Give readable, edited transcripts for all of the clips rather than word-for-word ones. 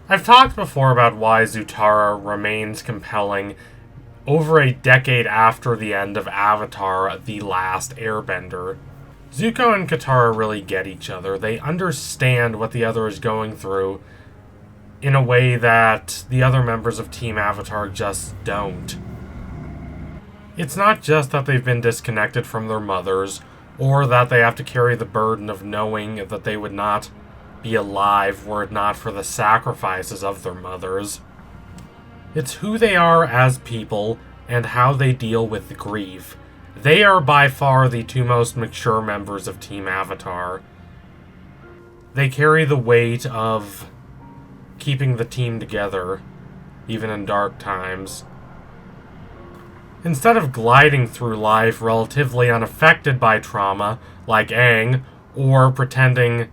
I've talked before about why Zutara remains compelling over a decade after the end of Avatar: The Last Airbender. Zuko and Katara really get each other. They understand what the other is going through in a way that the other members of Team Avatar just don't. It's not just that they've been disconnected from their mothers, or that they have to carry the burden of knowing that they would not be alive were it not for the sacrifices of their mothers. It's who they are as people and how they deal with grief. They are by far the two most mature members of Team Avatar. They carry the weight of keeping the team together, even in dark times. Instead of gliding through life relatively unaffected by trauma, like Aang, or pretending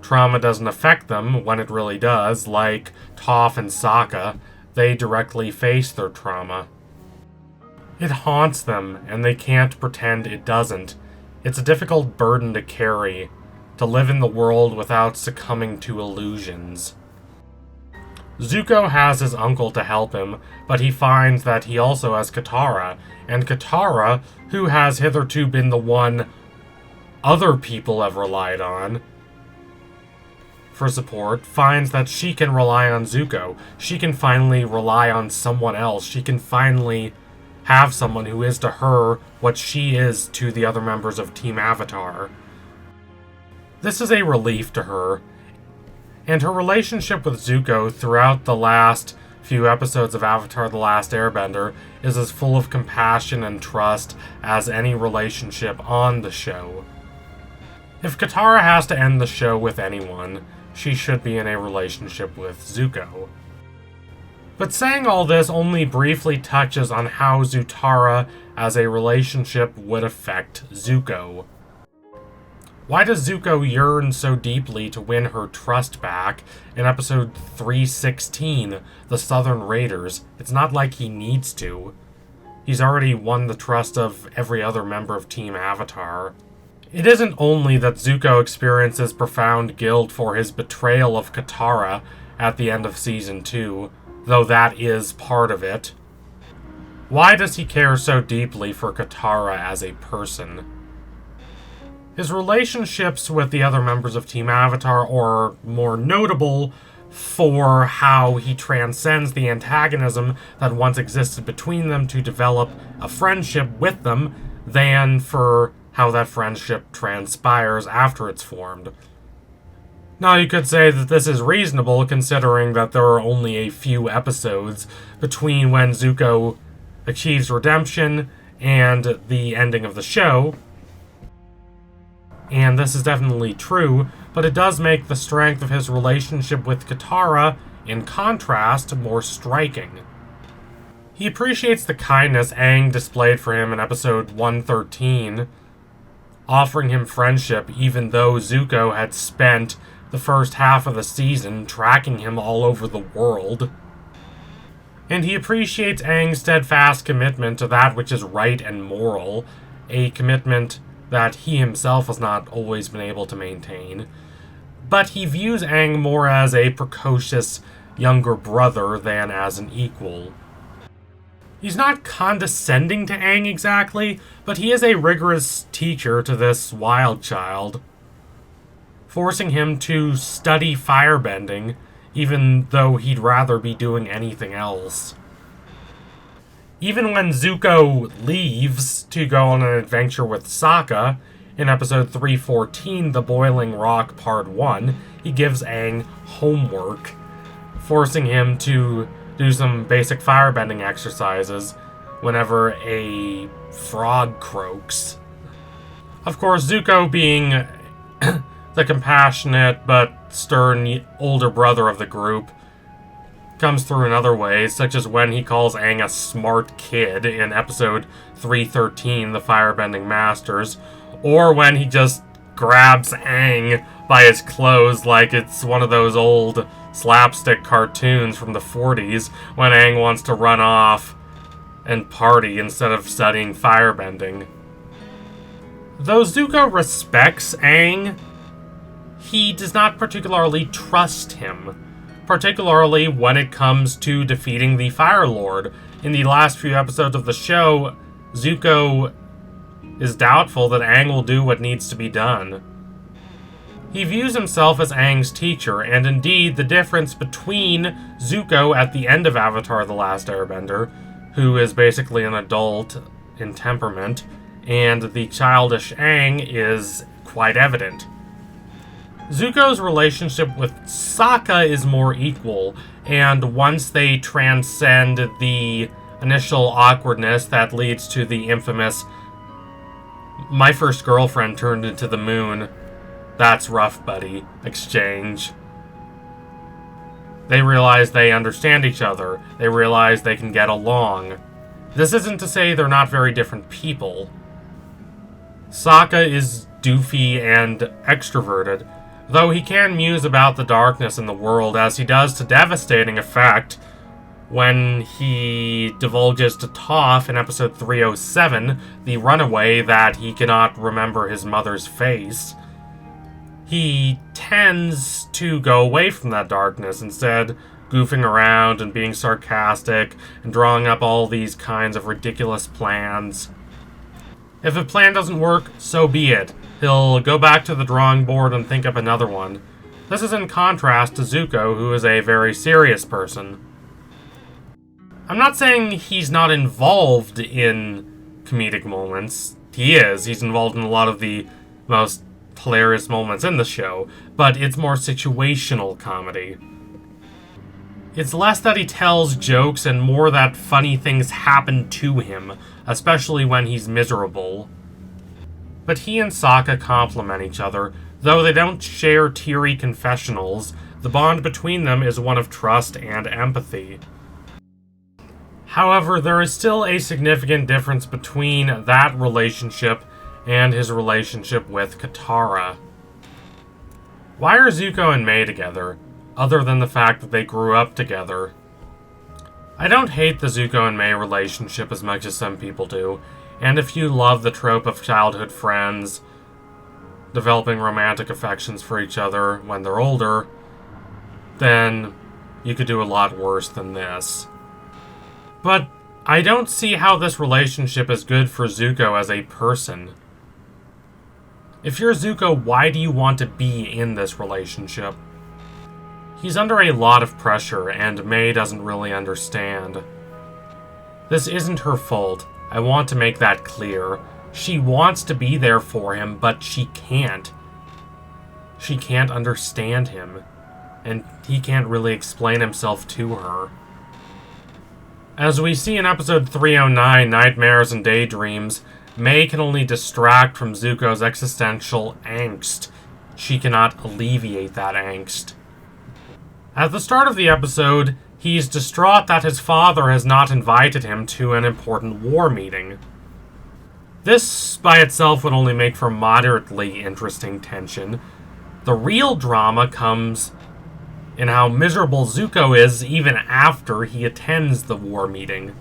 trauma doesn't affect them when it really does, like Toph and Sokka, they directly face their trauma. It haunts them, and they can't pretend it doesn't. It's a difficult burden to carry, to live in the world without succumbing to illusions. Zuko has his uncle to help him, but he finds that he also has Katara, and Katara, who has hitherto been the one other people have relied on for support, finds that she can rely on Zuko. She can finally rely on someone else. She can finally have someone who is to her what she is to the other members of Team Avatar. This is a relief to her, and her relationship with Zuko throughout the last few episodes of Avatar: The Last Airbender is as full of compassion and trust as any relationship on the show. If Katara has to end the show with anyone, she should be in a relationship with Zuko. But saying all this only briefly touches on how Zutara as a relationship would affect Zuko. Why does Zuko yearn so deeply to win her trust back in episode 316, The Southern Raiders? It's not like he needs to. He's already won the trust of every other member of Team Avatar. It isn't only that Zuko experiences profound guilt for his betrayal of Katara at the end of Season 2, though that is part of it. Why does he care so deeply for Katara as a person? His relationships with the other members of Team Avatar are more notable for how he transcends the antagonism that once existed between them to develop a friendship with them than for how that friendship transpires after it's formed. Now, you could say that this is reasonable considering that there are only a few episodes between when Zuko achieves redemption and the ending of the show, and this is definitely true, but it does make the strength of his relationship with Katara, in contrast, more striking. He appreciates the kindness Aang displayed for him in episode 113, offering him friendship even though Zuko had spent the first half of the season tracking him all over the world. And he appreciates Aang's steadfast commitment to that which is right and moral, a commitment that he himself has not always been able to maintain. But he views Aang more as a precocious younger brother than as an equal. He's not condescending to Aang exactly, but he is a rigorous teacher to this wild child, forcing him to study firebending, even though he'd rather be doing anything else. Even when Zuko leaves to go on an adventure with Sokka, in episode 314, The Boiling Rock Part 1, he gives Aang homework, forcing him to do some basic firebending exercises whenever a frog croaks. Of course, Zuko, being the compassionate but stern older brother of the group, comes through in other ways, such as when he calls Aang a smart kid in episode 313, The Firebending Masters, or when he just grabs Aang by his clothes like it's one of those old slapstick cartoons from the 40s when Aang wants to run off and party instead of studying firebending. Though Zuko respects Aang, he does not particularly trust him. particularly when it comes to defeating the Fire Lord. In the last few episodes of the show, Zuko is doubtful that Aang will do what needs to be done. He views himself as Aang's teacher, and indeed the difference between Zuko at the end of Avatar: The Last Airbender, who is basically an adult in temperament, and the childish Aang is quite evident. Zuko's relationship with Sokka is more equal, and once they transcend the initial awkwardness that leads to the infamous "my first girlfriend turned into the moon, that's rough, buddy" exchange, they realize they understand each other. They realize they can get along. This isn't to say they're not very different people. Sokka is doofy and extroverted, though he can muse about the darkness in the world, as he does to devastating effect when he divulges to Toph in episode 307, the runaway, that he cannot remember his mother's face. He tends to go away from that darkness, instead goofing around and being sarcastic and drawing up all these kinds of ridiculous plans. If a plan doesn't work, so be it. He'll go back to the drawing board and think up another one. This is in contrast to Zuko, who is a very serious person. I'm not saying he's not involved in comedic moments. He is. He's involved in a lot of the most hilarious moments in the show, but it's more situational comedy. It's less that he tells jokes and more that funny things happen to him, especially when he's miserable. But he and Sokka complement each other. Though they don't share teary confessionals, the bond between them is one of trust and empathy. However, there is still a significant difference between that relationship and his relationship with Katara. Why are Zuko and Mai together, other than the fact that they grew up together? I don't hate the Zuko and Mai relationship as much as some people do, and if you love the trope of childhood friends developing romantic affections for each other when they're older, then you could do a lot worse than this. But I don't see how this relationship is good for Zuko as a person. If you're Zuko, why do you want to be in this relationship? He's under a lot of pressure, and Mai doesn't really understand. This isn't her fault. I want to make that clear. She wants to be there for him, but she can't. She can't understand him, and he can't really explain himself to her. As we see in episode 309, Nightmares and Daydreams, Mai can only distract from Zuko's existential angst. She cannot alleviate that angst. At the start of the episode, he's distraught that his father has not invited him to an important war meeting. This, by itself, would only make for moderately interesting tension. The real drama comes in how miserable Zuko is even after he attends the war meeting.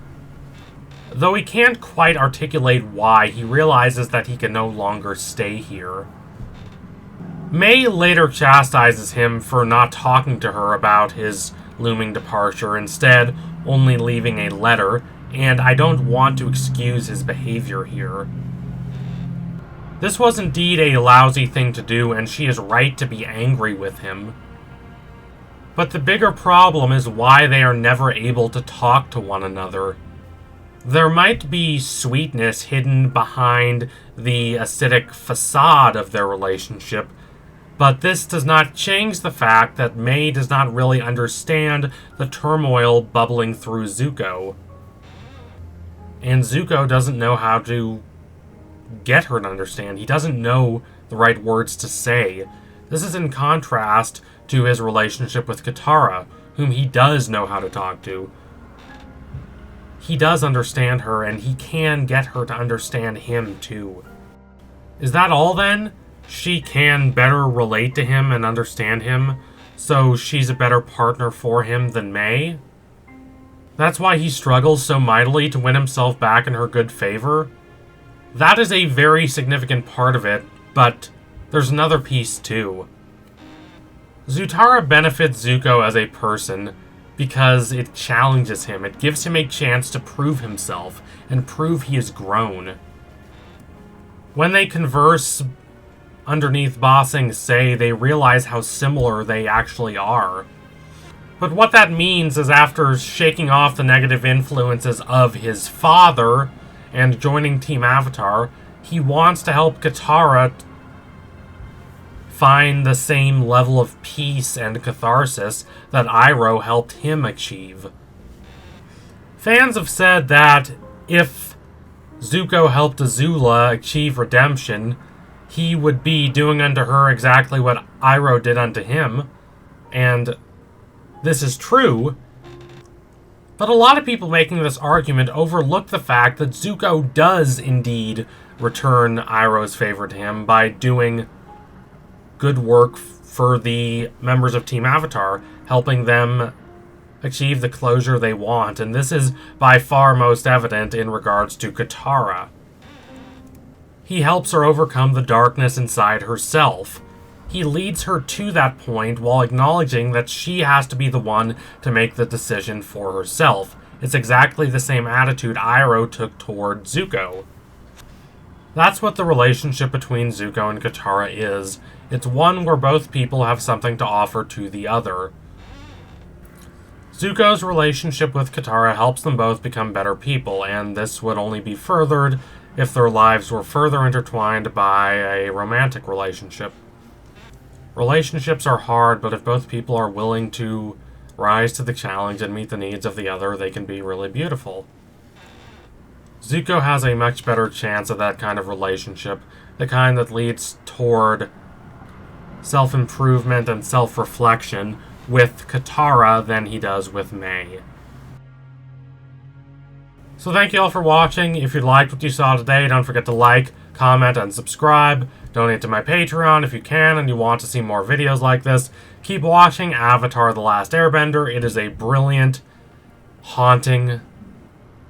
Though he can't quite articulate why, he realizes that he can no longer stay here. Mai later chastises him for not talking to her about his looming departure, instead only leaving a letter, and I don't want to excuse his behavior here. This was indeed a lousy thing to do, and she is right to be angry with him. But the bigger problem is why they are never able to talk to one another. There might be sweetness hidden behind the acidic facade of their relationship, but this does not change the fact that Mai does not really understand the turmoil bubbling through Zuko. And Zuko doesn't know how to get her to understand. He doesn't know the right words to say. This is in contrast to his relationship with Katara, whom he does know how to talk to. He does understand her, and he can get her to understand him, too. Is that all, then? She can better relate to him and understand him, so she's a better partner for him than Mai? That's why he struggles so mightily to win himself back in her good favor? That is a very significant part of it, but there's another piece, too. Zutara benefits Zuko as a person because it challenges him. It gives him a chance to prove himself and prove he has grown. When they converse underneath Ba Sing Se, they realize how similar they actually are. But what that means is after shaking off the negative influences of his father and joining Team Avatar, he wants to help Katara find the same level of peace and catharsis that Iroh helped him achieve. Fans have said that if Zuko helped Azula achieve redemption, he would be doing unto her exactly what Iroh did unto him, and this is true, but a lot of people making this argument overlook the fact that Zuko does indeed return Iroh's favor to him by doing good work for the members of Team Avatar, helping them achieve the closure they want, and this is by far most evident in regards to Katara. He helps her overcome the darkness inside herself. He leads her to that point while acknowledging that she has to be the one to make the decision for herself. It's exactly the same attitude Iroh took toward Zuko. That's what the relationship between Zuko and Katara is. It's one where both people have something to offer to the other. Zuko's relationship with Katara helps them both become better people, and this would only be furthered if their lives were further intertwined by a romantic relationship. Relationships are hard, but if both people are willing to rise to the challenge and meet the needs of the other, they can be really beautiful. Zuko has a much better chance of that kind of relationship, the kind that leads toward self-improvement and self-reflection with Katara than he does with Mai. So thank you all for watching. If you liked what you saw today, don't forget to like, comment, and subscribe. Donate to my Patreon if you can and you want to see more videos like this. Keep watching Avatar: The Last Airbender. It is a brilliant, haunting,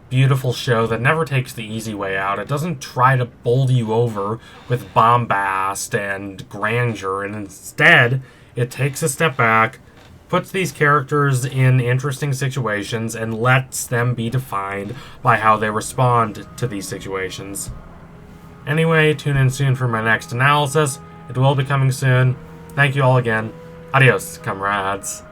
beautiful show that never takes the easy way out. It doesn't try to bowl you over with bombast and grandeur, and instead, it takes a step back, puts these characters in interesting situations, and lets them be defined by how they respond to these situations. Anyway, tune in soon for my next analysis. It will be coming soon. Thank you all again. Adios, comrades.